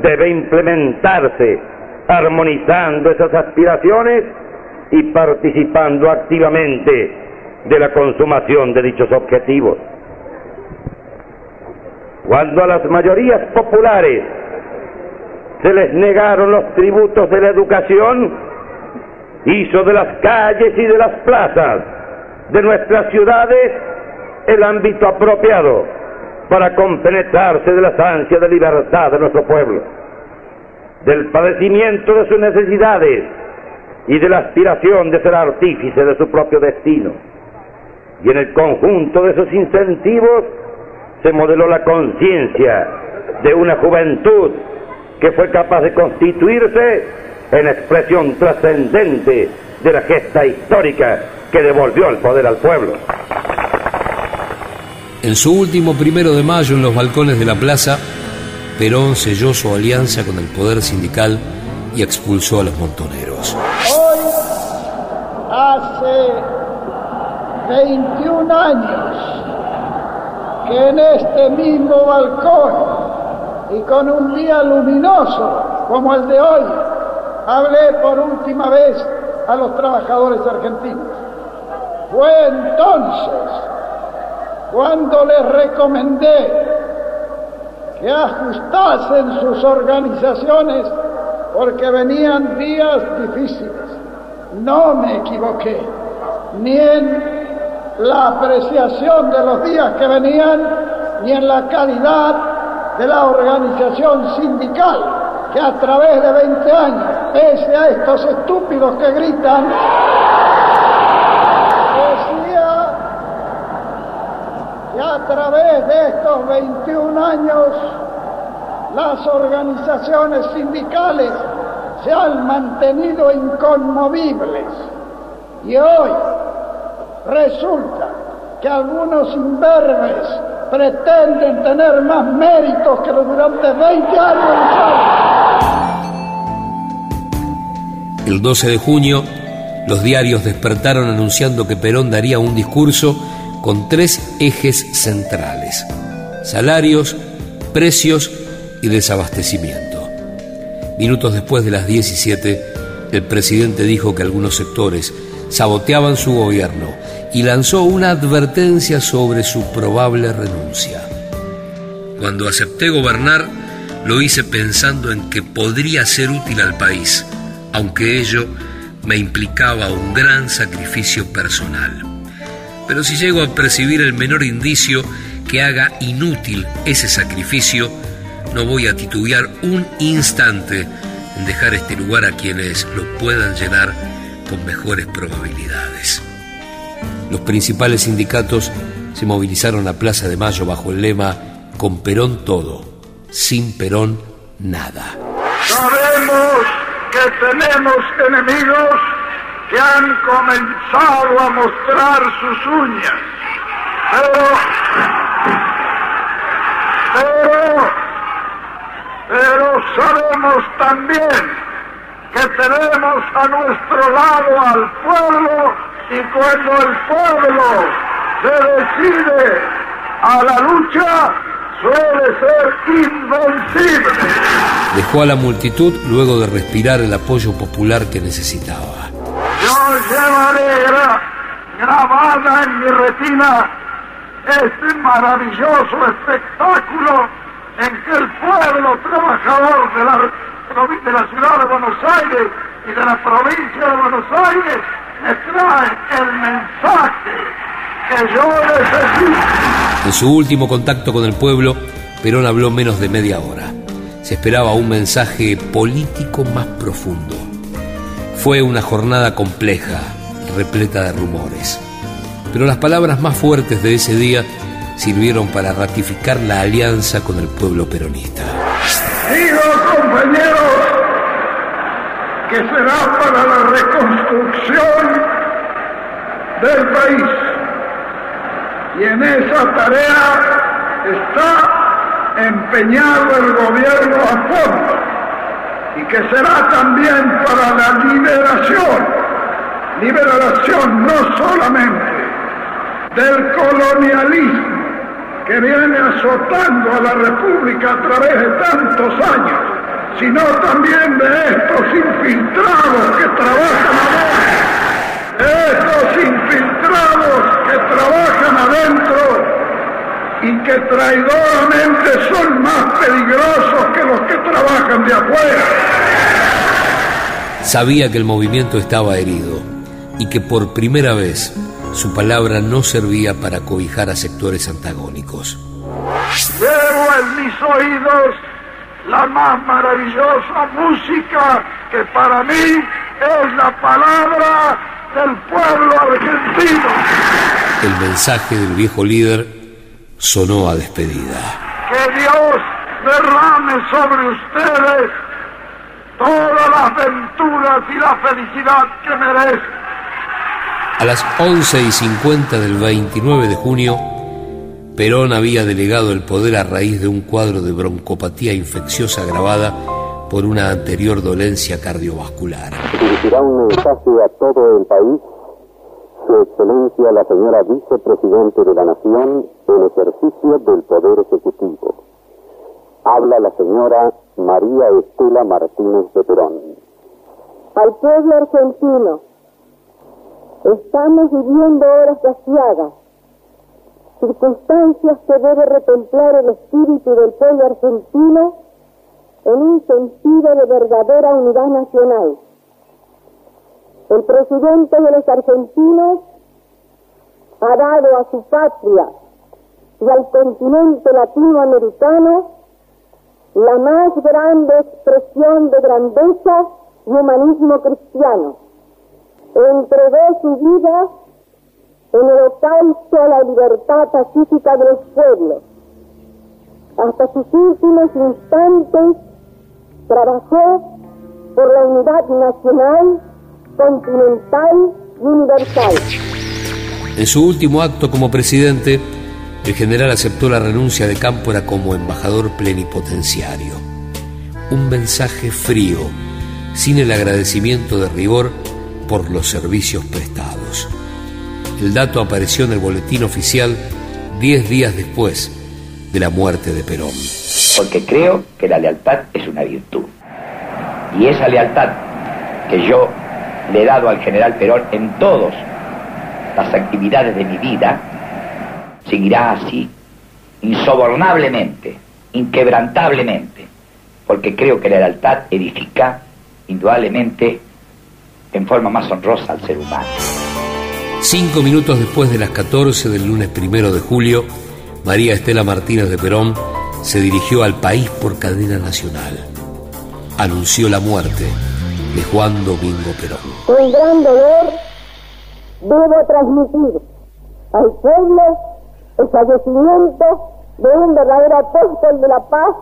[SPEAKER 17] debe implementarse armonizando esas aspiraciones y participando activamente de la consumación de dichos objetivos. Cuando a las mayorías populares se les negaron los tributos de la educación, hizo de las calles y de las plazas de nuestras ciudades el ámbito apropiado para compenetrarse de las ansias de libertad de nuestro pueblo, del padecimiento de sus necesidades y de la aspiración de ser artífice de su propio destino. Y en el conjunto de esos incentivos se modeló la conciencia de una juventud que fue capaz de constituirse en expresión trascendente de la gesta histórica que devolvió el poder al pueblo.
[SPEAKER 3] En su último 1 de mayo, en los balcones de la plaza, Perón selló su alianza con el poder sindical y expulsó a los montoneros.
[SPEAKER 18] Hoy, hace 21 años, que en este mismo balcón y con un día luminoso como el de hoy, hablé por última vez a los trabajadores argentinos. Fue entonces cuando les recomendé que ajustasen sus organizaciones porque venían días difíciles. No me equivoqué, ni en la apreciación de los días que venían, ni en la calidad de la organización sindical, que a través de 20 años, pese a estos estúpidos que gritan, decía que a través de estos 21 años las organizaciones sindicales se han mantenido inconmovibles. Y hoy resulta que algunos imberbes pretenden tener más méritos que durante 20 años.
[SPEAKER 3] El 12 de junio, los diarios despertaron anunciando que Perón daría un discurso con 3 ejes centrales: salarios, precios y desabastecimiento. Minutos después de las 17, el presidente dijo que algunos sectores saboteaban su gobierno y lanzó una advertencia sobre su probable renuncia. Cuando acepté gobernar, lo hice pensando en que podría ser útil al país, aunque ello me implicaba un gran sacrificio personal. Pero si llego a percibir el menor indicio que haga inútil ese sacrificio, no voy a titubear un instante en dejar este lugar a quienes lo puedan llenar con mejores probabilidades. Los principales sindicatos se movilizaron a Plaza de Mayo bajo el lema "Con Perón todo, sin Perón nada".
[SPEAKER 18] Sabemos que tenemos enemigos que han comenzado a mostrar sus uñas, pero sabemos también que tenemos a nuestro lado al pueblo, y cuando el pueblo se decide a la lucha, suele ser invencible.
[SPEAKER 3] Dejó a la multitud luego de respirar el apoyo popular que necesitaba.
[SPEAKER 18] Yo llevaré grabada en mi retina este maravilloso espectáculo en que el pueblo trabajador de la ciudad de Buenos Aires y de la provincia de Buenos Aires me trae el mensaje que yo necesito.
[SPEAKER 3] En su último contacto con el pueblo, Perón habló menos de media hora. Se esperaba un mensaje político más profundo. Fue una jornada compleja, repleta de rumores. Pero las palabras más fuertes de ese día sirvieron para ratificar la alianza con el pueblo peronista.
[SPEAKER 18] Digo, compañeros, que será para la reconstrucción del país. Y en esa tarea está empeñado el gobierno a fondo y que será también para la liberación no solamente del colonialismo que viene azotando a la República a través de tantos años, sino también de estos infiltrados que trabajan adentro y que traidoramente son más peligrosos que los que trabajan de afuera.
[SPEAKER 3] Sabía que el movimiento estaba herido y que por primera vez su palabra no servía para cobijar a sectores antagónicos.
[SPEAKER 18] Llevo en mis oídos la más maravillosa música que para mí es la palabra del pueblo argentino.
[SPEAKER 3] El mensaje del viejo líder sonó a despedida.
[SPEAKER 18] Que Dios derrame sobre ustedes todas las venturas y la felicidad que merecen.
[SPEAKER 3] A las 11:50 del 29 de junio, Perón había delegado el poder a raíz de un cuadro de broncopatía infecciosa agravada por una anterior dolencia cardiovascular.
[SPEAKER 19] Dirigirá un mensaje a todo el país Su Excelencia la señora Vicepresidente de la Nación en ejercicio del Poder Ejecutivo. Habla la señora María Estela Martínez de Perón.
[SPEAKER 11] Al pueblo argentino, estamos viviendo horas glaciadas, circunstancias que debe retemplar el espíritu del pueblo argentino en un sentido de verdadera unidad nacional. El presidente de los argentinos ha dado a su patria y al continente latinoamericano la más grande expresión de grandeza y humanismo cristiano. Entregó su vida en el holocausto a la libertad pacífica de los pueblos. Hasta sus últimos instantes trabajó por la unidad nacional, continental y universal.
[SPEAKER 3] En su último acto como presidente, el general aceptó la renuncia de Cámpora como embajador plenipotenciario. Un mensaje frío, sin el agradecimiento de rigor por los servicios prestados. El dato apareció en el boletín oficial 10 días después de la muerte de Perón.
[SPEAKER 9] Porque creo que la lealtad es una virtud. Y esa lealtad que yo le he dado al general Perón en todas las actividades de mi vida, seguirá así, insobornablemente, inquebrantablemente, porque creo que la lealtad edifica indudablemente en forma más honrosa al ser humano.
[SPEAKER 3] 5 minutos después de las 14 del lunes 1 de julio, María Estela Martínez de Perón se dirigió al país por cadena nacional. Anunció la muerte de Juan Domingo Perón.
[SPEAKER 11] Con gran dolor debo transmitir al pueblo el fallecimiento de un verdadero apóstol de la paz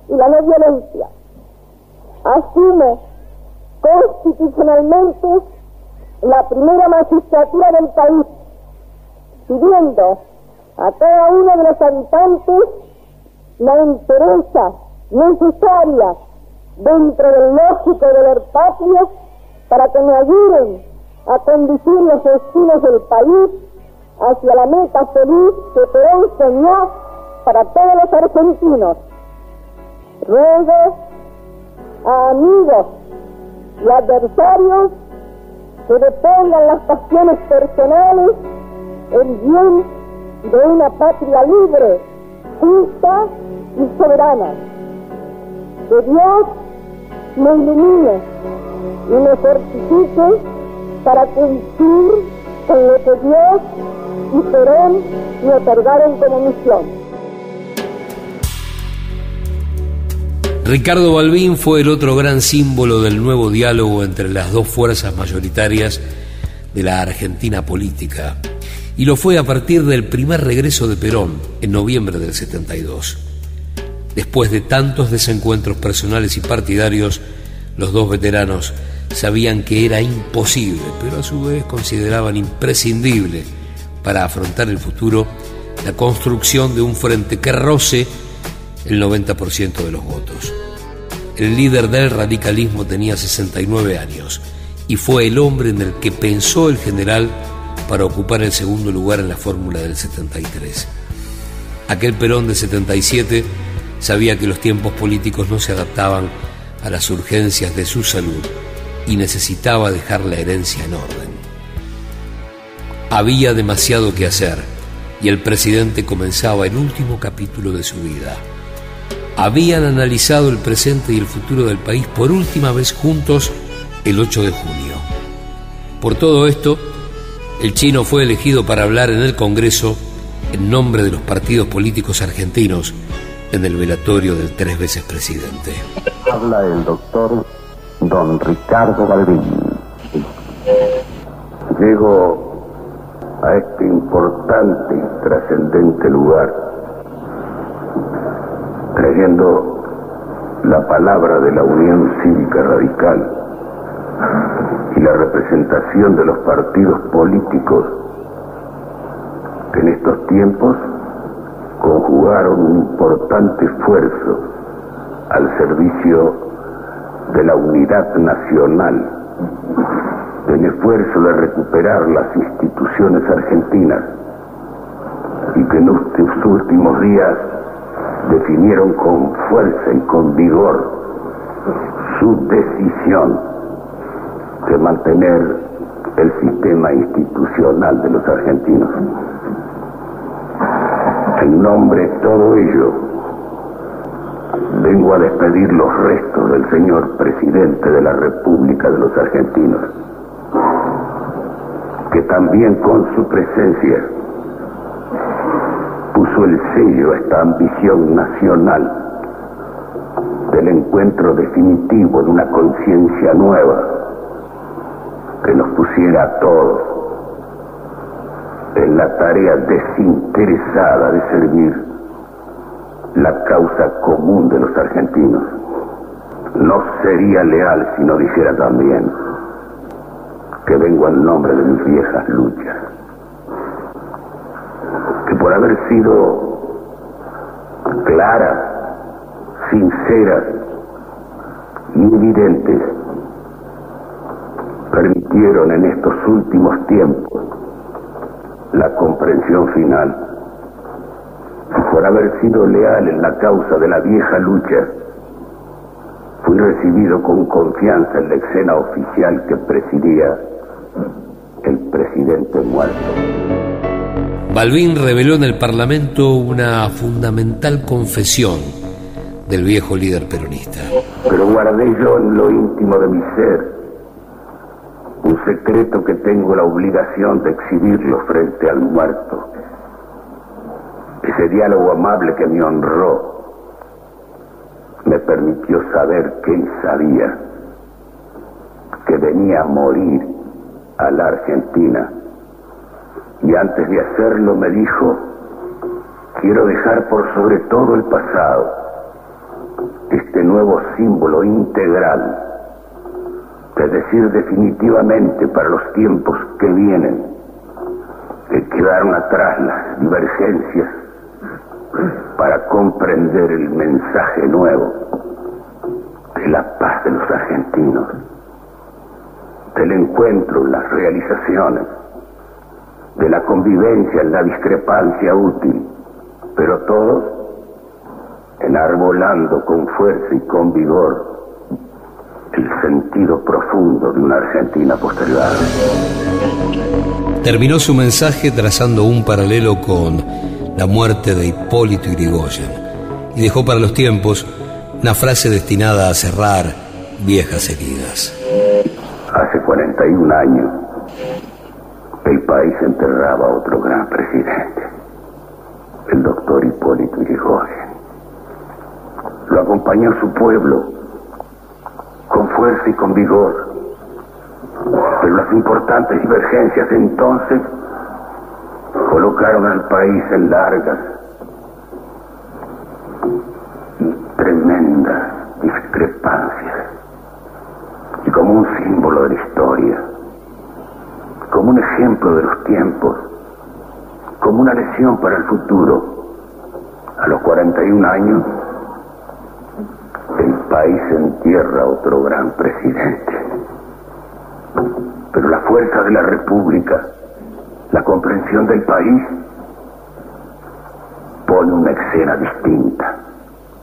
[SPEAKER 11] y la no violencia. Asume constitucionalmente la primera magistratura del país, pidiendo a cada uno de los habitantes la entereza necesaria dentro del lógico deber patrio para que me ayuden a conducir los destinos del país hacia la meta feliz que Perón soñó para todos los argentinos. Ruego a amigos y adversarios que depongan las pasiones personales en bien de una patria libre, justa y soberana. Que Dios me ilumine y me fortifique para cumplir con lo que Dios y Perón me otorgaron como misión.
[SPEAKER 3] Ricardo Balbín fue el otro gran símbolo del nuevo diálogo entre las dos fuerzas mayoritarias de la Argentina política, y lo fue a partir del primer regreso de Perón en noviembre del 72. Después de tantos desencuentros personales y partidarios, los dos veteranos sabían que era imposible, pero a su vez consideraban imprescindible para afrontar el futuro la construcción de un frente que roce el 90% de los votos. El líder del radicalismo tenía 69 años y fue el hombre en el que pensó el general para ocupar el segundo lugar en la fórmula del 73. Aquel Perón de 77 sabía que los tiempos políticos no se adaptaban a las urgencias de su salud y necesitaba dejar la herencia en orden. Había demasiado que hacer y el presidente comenzaba el último capítulo de su vida. Habían analizado el presente y el futuro del país por última vez juntos el 8 de junio. Por todo esto, el chino fue elegido para hablar en el Congreso en nombre de los partidos políticos argentinos en el velatorio del 3 veces presidente.
[SPEAKER 19] Habla el doctor don Ricardo Balbín. Llego a este importante y trascendente lugar trayendo la palabra de la Unión Cívica Radical y la representación de los partidos políticos que en estos tiempos conjugaron un importante esfuerzo al servicio de la unidad nacional, del esfuerzo de recuperar las instituciones argentinas y que en estos últimos días definieron con fuerza y con vigor su decisión de mantener el sistema institucional de los argentinos. En nombre de todo ello, vengo a despedir los restos del señor presidente de la República de los Argentinos, que también con su presencia puso el sello a esta ambición nacional del encuentro definitivo de una conciencia nueva que nos pusiera a todos en la tarea desinteresada de servir la causa común de los argentinos. No sería leal si no dijera también que vengo en nombre de mis viejas luchas, que por haber sido claras, sinceras y evidentes, permitieron en estos últimos tiempos la comprensión final. Por haber sido leal en la causa de la vieja lucha, fui recibido con confianza en la escena oficial que presidía el presidente muerto.
[SPEAKER 3] Balbín reveló en el Parlamento una fundamental confesión del viejo líder peronista.
[SPEAKER 19] Pero guardé yo en lo íntimo de mi ser un secreto que tengo la obligación de exhibirlo frente al muerto. Ese diálogo amable que me honró me permitió saber que él sabía que venía a morir a la Argentina, y antes de hacerlo me dijo: quiero dejar por sobre todo el pasado este nuevo símbolo integral, es decir, definitivamente para los tiempos que vienen, que quedaron atrás las divergencias, para comprender el mensaje nuevo de la paz de los argentinos, del encuentro en las realizaciones, de la convivencia en la discrepancia útil, pero todos enarbolando con fuerza y con vigor el sentido profundo de una Argentina postergada.
[SPEAKER 3] Terminó su mensaje trazando un paralelo con la muerte de Hipólito Yrigoyen y dejó para los tiempos una frase destinada a cerrar viejas heridas.
[SPEAKER 19] Hace 41 años el país enterraba a otro gran presidente, el doctor Hipólito Yrigoyen. Lo acompañó su pueblo con fuerza y con vigor, pero las importantes divergencias entonces colocaron al país en largas y tremendas discrepancias, y como un símbolo de la historia, como un ejemplo de los tiempos, como una lección para el futuro, a los 41 años
[SPEAKER 20] país entierra otro gran presidente. Pero la fuerza de la República, la comprensión del país, pone una escena distinta,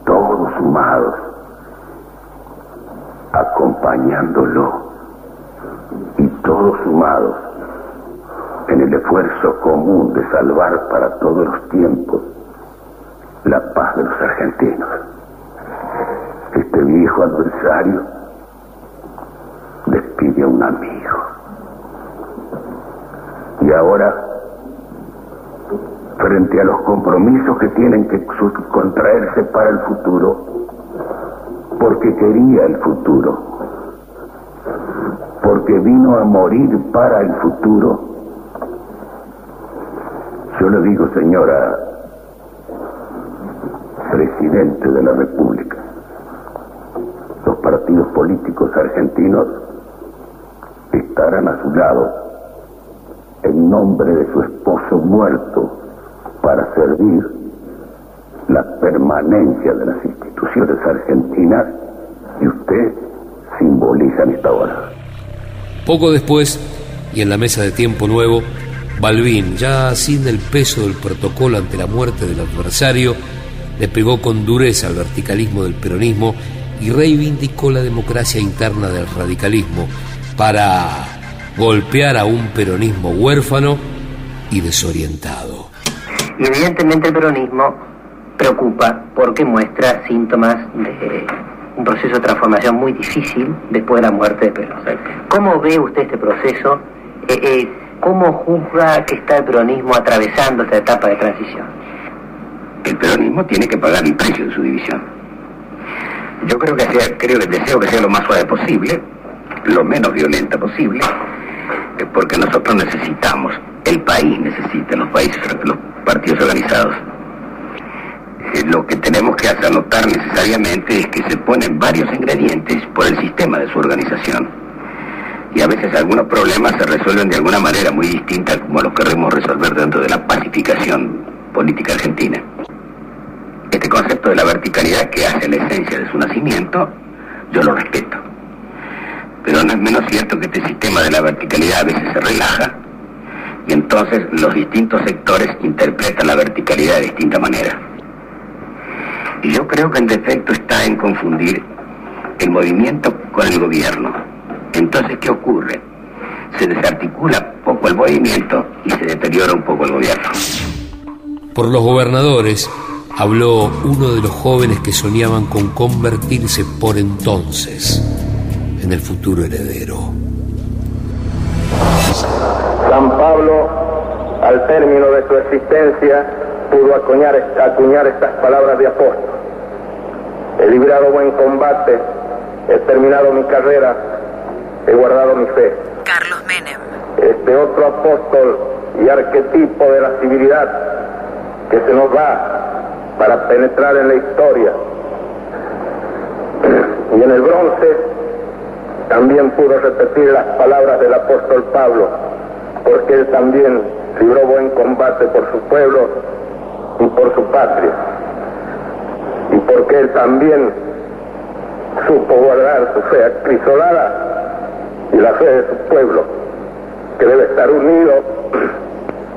[SPEAKER 20] todos sumados, acompañándolo, y todos sumados en el esfuerzo común de salvar para todos los tiempos la paz de los argentinos. Este viejo adversario despide a un amigo. Y ahora, frente a los compromisos que tienen que contraerse para el futuro, porque quería el futuro, porque vino a morir para el futuro, yo le digo, señora Presidente de la República, los partidos políticos argentinos estarán a su lado en nombre de su esposo muerto para servir la permanencia de las instituciones argentinas, y usted simboliza en esta hora.
[SPEAKER 3] Poco después, y en la mesa de Tiempo Nuevo, Balbín, ya sin el peso del protocolo ante la muerte del adversario, le pegó con dureza al verticalismo del peronismo y reivindicó la democracia interna del radicalismo para golpear a un peronismo huérfano y desorientado.
[SPEAKER 21] Y evidentemente el peronismo preocupa porque muestra síntomas de un proceso de transformación muy difícil después de la muerte de Perón. ¿Cómo ve usted este proceso? ¿Cómo juzga que está el peronismo atravesando esta etapa de transición?
[SPEAKER 20] El peronismo tiene que pagar el precio de su división. Yo creo que deseo que sea lo más suave posible, lo menos violenta posible, porque nosotros necesitamos, el país necesita, los partidos organizados. Lo que tenemos que hacer notar necesariamente es que se ponen varios ingredientes por el sistema de su organización. Y a veces algunos problemas se resuelven de alguna manera muy distinta como los queremos resolver dentro de la pacificación política argentina. Este concepto de la verticalidad, que hace la esencia de su nacimiento, yo lo respeto. Pero no es menos cierto que este sistema de la verticalidad a veces se relaja, y entonces los distintos sectores interpretan la verticalidad de distinta manera. Y yo creo que el defecto está en confundir el movimiento con el gobierno. Entonces, ¿qué ocurre? Se desarticula poco el movimiento y se deteriora un poco el gobierno.
[SPEAKER 3] Por los gobernadores habló uno de los jóvenes que soñaban con convertirse por entonces en el futuro heredero.
[SPEAKER 17] San Pablo, al término de su existencia, pudo acuñar estas palabras de apóstol: he librado buen combate, he terminado mi carrera, he guardado mi fe.
[SPEAKER 2] Carlos Menem.
[SPEAKER 17] Este otro apóstol y arquetipo de la civilidad que se nos va para penetrar en la historia. Y en el bronce también pudo repetir las palabras del apóstol Pablo, porque él también libró buen combate por su pueblo y por su patria, y porque él también supo guardar su fe acrisolada y la fe de su pueblo, que debe estar unido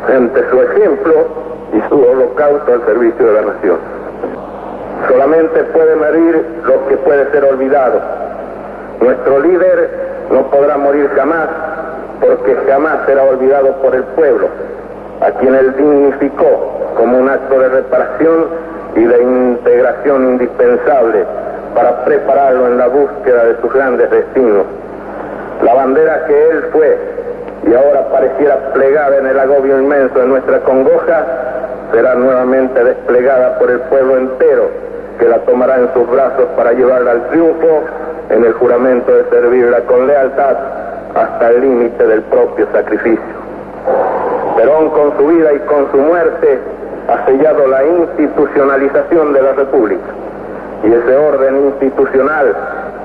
[SPEAKER 17] ante su ejemplo y su holocausto al servicio de la nación. Solamente puede morir lo que puede ser olvidado. Nuestro líder no podrá morir jamás, porque jamás será olvidado por el pueblo, a quien él dignificó como un acto de reparación y de integración indispensable para prepararlo en la búsqueda de sus grandes destinos. La bandera que él fue y ahora pareciera plegada en el agobio inmenso de nuestra congoja, será nuevamente desplegada por el pueblo entero, que la tomará en sus brazos para llevarla al triunfo en el juramento de servirla con lealtad hasta el límite del propio sacrificio. Perón, con su vida y con su muerte, ha sellado la institucionalización de la República, y ese orden institucional,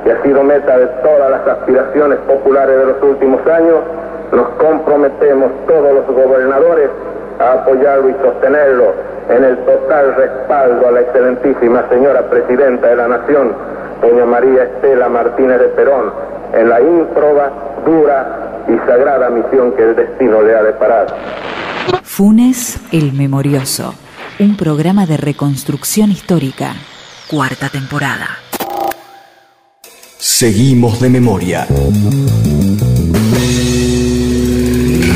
[SPEAKER 17] que ha sido meta de todas las aspiraciones populares de los últimos años, nos comprometemos todos los gobernadores a apoyarlo y sostenerlo en el total respaldo a la excelentísima señora Presidenta de la Nación,
[SPEAKER 5] doña María Estela Martínez de Perón, en la ímproba, dura y sagrada misión que el destino le ha deparado.
[SPEAKER 2] Funes el Memorioso, un programa de reconstrucción histórica, 4ª temporada.
[SPEAKER 22] Seguimos de memoria.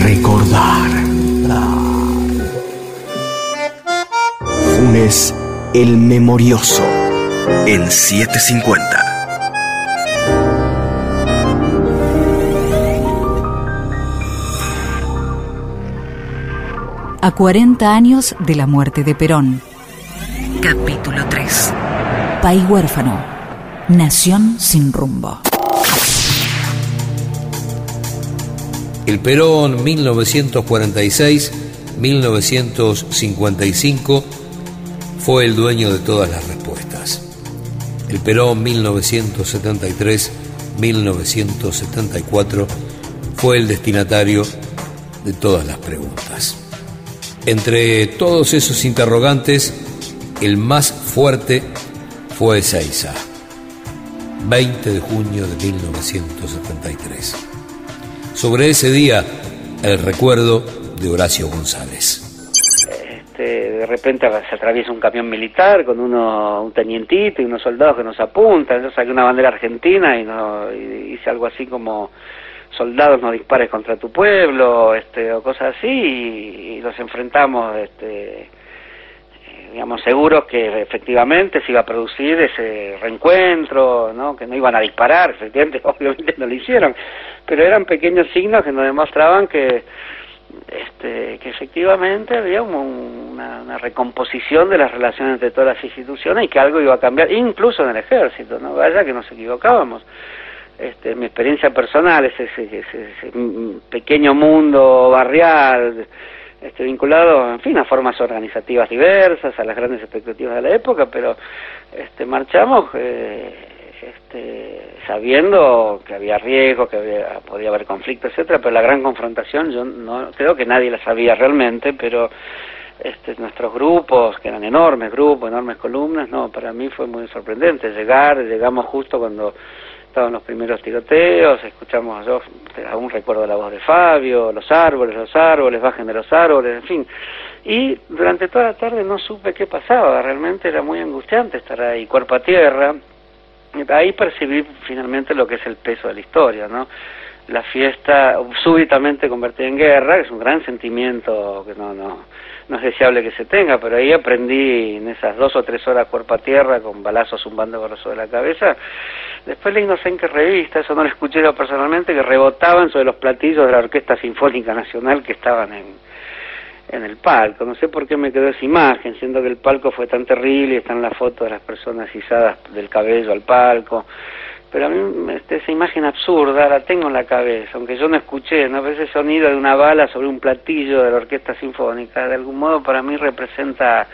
[SPEAKER 22] Recordar. Funes el Memorioso en 750.
[SPEAKER 2] A 40 años de la muerte de Perón. Capítulo 3. País huérfano. Nación sin rumbo.
[SPEAKER 3] El Perón 1946-1955 fue el dueño de todas las respuestas. El Perón 1973-1974 fue el destinatario de todas las preguntas. Entre todos esos interrogantes, el más fuerte fue Ezeiza, 20 de junio de 1973. Sobre ese día, el recuerdo de Horacio González.
[SPEAKER 23] De repente se atraviesa un camión militar con un tenientito y unos soldados que nos apuntan. Yo saqué una bandera argentina y hice algo así como: soldados, no dispares contra tu pueblo, o cosas así, y los enfrentamos, digamos, seguros que efectivamente se iba a producir ese reencuentro, ¿no? Que no iban a disparar, efectivamente, obviamente no lo hicieron, pero eran pequeños signos que nos demostraban que efectivamente había una recomposición de las relaciones entre todas las instituciones y que algo iba a cambiar, incluso en el ejército, ¿no? Vaya que nos equivocábamos. Mi experiencia personal, ese pequeño mundo barrial, vinculado, en fin, a formas organizativas diversas, a las grandes expectativas de la época, pero marchamos sabiendo que había riesgo, que podía haber conflicto, etcétera, pero la gran confrontación yo no creo que nadie la sabía realmente, pero nuestros grupos, que eran enormes grupos, enormes columnas, no, para mí fue muy sorprendente llegamos justo cuando estaban los primeros tiroteos, escuchamos, yo aún recuerdo la voz de Fabio, los árboles, bajen de los árboles, en fin, y durante toda la tarde no supe qué pasaba, realmente era muy angustiante estar ahí, cuerpo a tierra. Ahí percibí finalmente lo que es el peso de la historia, ¿no? La fiesta súbitamente convertida en guerra, que es un gran sentimiento que no es deseable que se tenga, pero ahí aprendí en esas 2 o 3 horas cuerpo a tierra, con balazos zumbando por sobre la cabeza. Después leí no sé en qué revista, eso no lo escuché yo personalmente, que rebotaban sobre los platillos de la Orquesta Sinfónica Nacional que estaban en el palco. No sé por qué me quedó esa imagen, siendo que el palco fue tan terrible y están las fotos de las personas izadas del cabello al palco, pero a mí esa imagen absurda la tengo en la cabeza, aunque yo no escuché, ¿no? Ese sonido de una bala sobre un platillo de la Orquesta Sinfónica, de algún modo para mí representa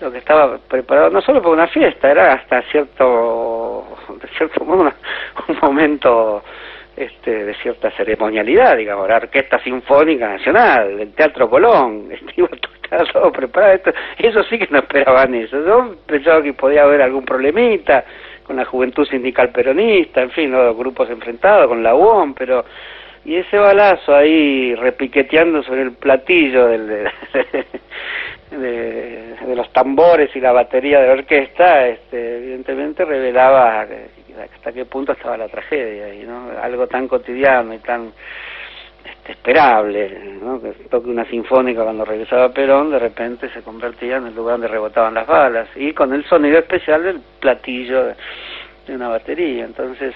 [SPEAKER 23] lo que estaba preparado, no solo para una fiesta, era hasta de cierto modo un momento de cierta ceremonialidad, digamos, la Orquesta Sinfónica Nacional, del Teatro Colón, estaba todo preparado, eso sí que no esperaban eso. Yo pensaba que podía haber algún problemita con la Juventud Sindical Peronista, en fin, los grupos enfrentados con la UOM, pero y ese balazo ahí repiqueteando sobre el platillo de los tambores y la batería de la orquesta, evidentemente revelaba hasta qué punto estaba la tragedia, y ¿no? Algo tan cotidiano y tan esperable, ¿no? Que toque una sinfónica cuando regresaba Perón, de repente se convertía en el lugar donde rebotaban las balas, y con el sonido especial del platillo de una batería. Entonces,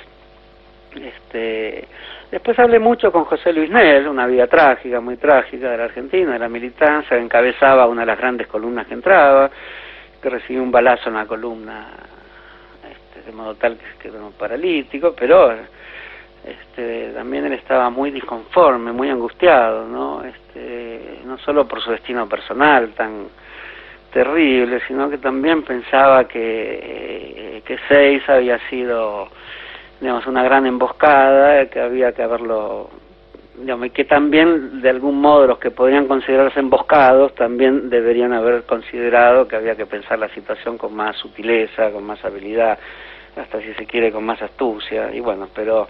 [SPEAKER 23] después hablé mucho con José Luis Nel, una vida trágica, muy trágica de la Argentina, de la militancia, que encabezaba una de las grandes columnas que entraba, que recibió un balazo en la columna, de modo tal que quedó paralítico, pero también él estaba muy disconforme, muy angustiado, ¿no? No solo por su destino personal tan terrible, sino que también pensaba que Ezeiza había sido, digamos, una gran emboscada, que había que haberlo, digamos, y que también de algún modo los que podrían considerarse emboscados también deberían haber considerado que había que pensar la situación con más sutileza, con más habilidad. hasta si se quiere con más astucia, y bueno, pero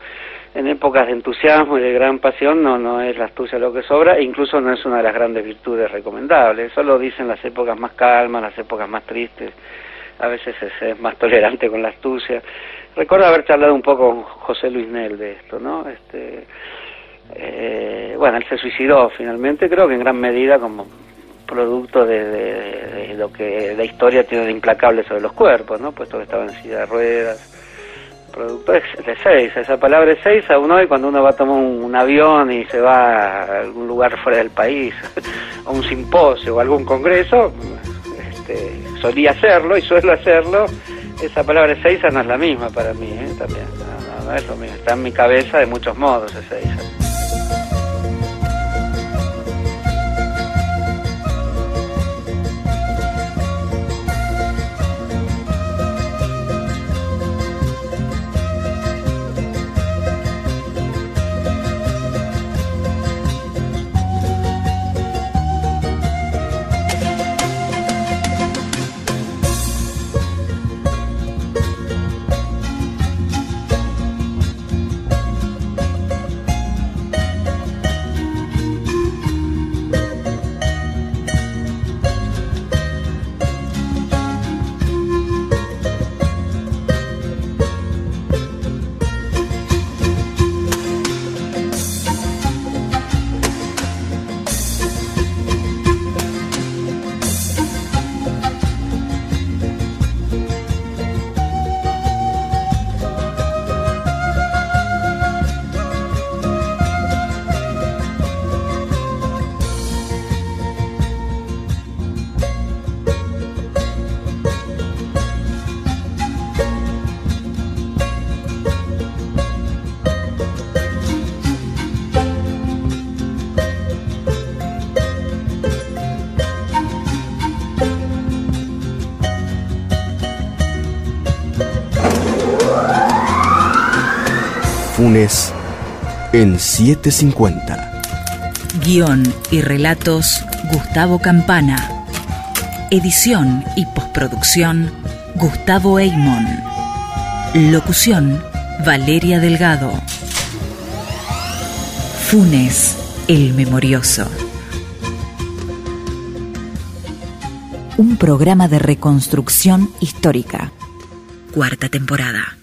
[SPEAKER 23] en épocas de entusiasmo y de gran pasión no es la astucia lo que sobra, e incluso no es una de las grandes virtudes recomendables. Eso lo dicen las épocas más calmas, las épocas más tristes, a veces es más tolerante con la astucia. Recuerdo haber charlado un poco con José Luis Nel de esto, ¿no? Bueno, él se suicidó finalmente, creo que en gran medida como producto de lo que la historia tiene de implacable sobre los cuerpos, ¿no? Puesto que estaba en silla de ruedas. Producto de Ezeiza, esa palabra Ezeiza, uno hoy cuando uno va a tomar un avión y se va a algún lugar fuera del país, a un simposio o algún congreso, solía hacerlo y suelo hacerlo, esa palabra Ezeiza no es la misma para mí, también, no es lo mismo, está en mi cabeza de muchos modos Ezeiza.
[SPEAKER 22] Funes en 750.
[SPEAKER 2] Guión y relatos Gustavo Campana. Edición y postproducción Gustavo Eymon. Locución Valeria Delgado. Funes, el memorioso. Un programa de reconstrucción histórica. 4ª temporada.